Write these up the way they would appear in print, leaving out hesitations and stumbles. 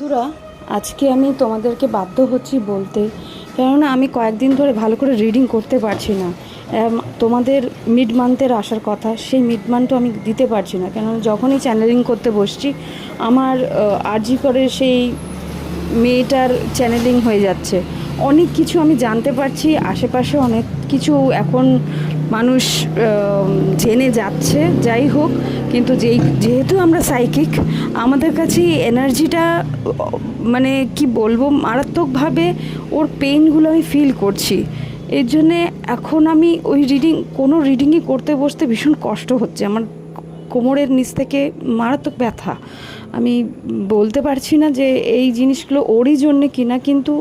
বন্ধুরা, আজকে আমি তোমাদেরকে বাধ্য হচ্ছি বলতে, কেননা আমি কয়েকদিন ধরে ভালো করে রিডিং করতে পারছি না। তোমাদের মিড মান্থের আসার কথা, সেই মিড মান্থও আমি দিতে পারছি না, কেননা যখনই চ্যানেলিং করতে বসছি আমার আরজি করে সেই মেয়েটার চ্যানেলিং হয়ে যাচ্ছে। অনেক কিছু আমি জানতে পারছি, আশেপাশে অনেক কিছু এখন মানুষ জেনে যাচ্ছে। যাই হোক, কিন্তু যেহেতু আমরা সাইকিক, আমাদের কাছে এনার্জিটা মানে কি বলবো, মারাত্মকভাবে ওর পেইনগুলো আমি ফিল করছি। এর জন্যে এখন আমি ওই কোনো রিডিংই করতে বসতে ভীষণ কষ্ট হচ্ছে। আমার কোমরের নিচ থেকে মারাত্মক ব্যথা। আমি বলতে পারছি না যে এই জিনিসগুলো ওরই জন্যে কিনা, কিন্তু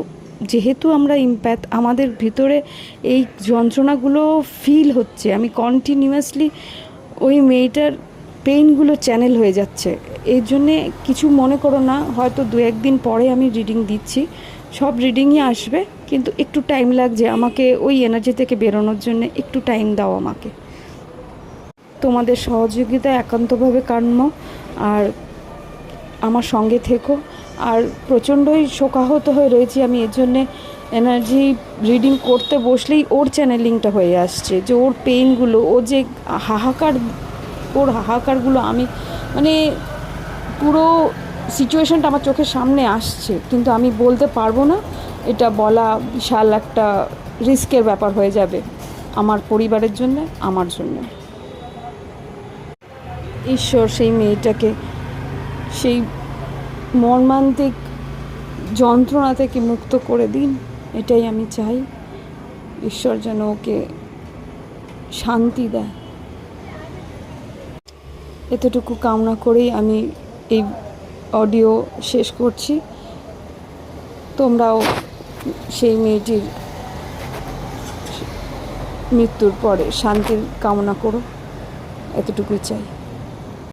যেহেতু আমরা ইম্প্যাথ, আমাদের ভিতরে এই যন্ত্রণাগুলো ফিল হচ্ছে। আমি কন্টিনিউয়াসলি ওই মেয়েটার পেইনগুলো চ্যানেল হয়ে যাচ্ছে। এর জন্যে কিছু মনে করো না, হয়তো 2-1 দিন পরে আমি রিডিং দিচ্ছি। সব রিডিংই আসবে, কিন্তু একটু টাইম লাগছে। আমাকে ওই এনার্জি থেকে বেরোনোর জন্য একটু টাইম দাও আমাকে। তোমাদের সহযোগিতা একান্তভাবে কাম্য, আর আমার সঙ্গে থেকো। আর প্রচণ্ডই শোকাহত হয়ে রয়েছি আমি এর জন্যে। এনার্জি রিডিং করতে বসলেই ওর চ্যানেলিংটা হয়ে আসছে, যে ওর পেইনগুলো, ও যে ওর হাহাকারগুলো আমি মানে পুরো সিচুয়েশানটা আমার চোখের সামনে আসছে, কিন্তু আমি বলতে পারবো না। এটা বলা বিশাল একটা রিস্কের ব্যাপার হয়ে যাবে আমার পরিবারের জন্য, আমার জন্য। ঈশ্বর সেই মেয়েটাকে সেই মর্মান্তিক যন্ত্রণা থেকে মুক্ত করে দিন, এটাই আমি চাই। ঈশ্বর যেন ওকে শান্তি দেয়, এতটুকু কামনা করেই আমি এই অডিও শেষ করছি। তোমরাও সেই মেয়েটির মৃত্যুর পরে শান্তির কামনা করো, এতটুকুই চাই।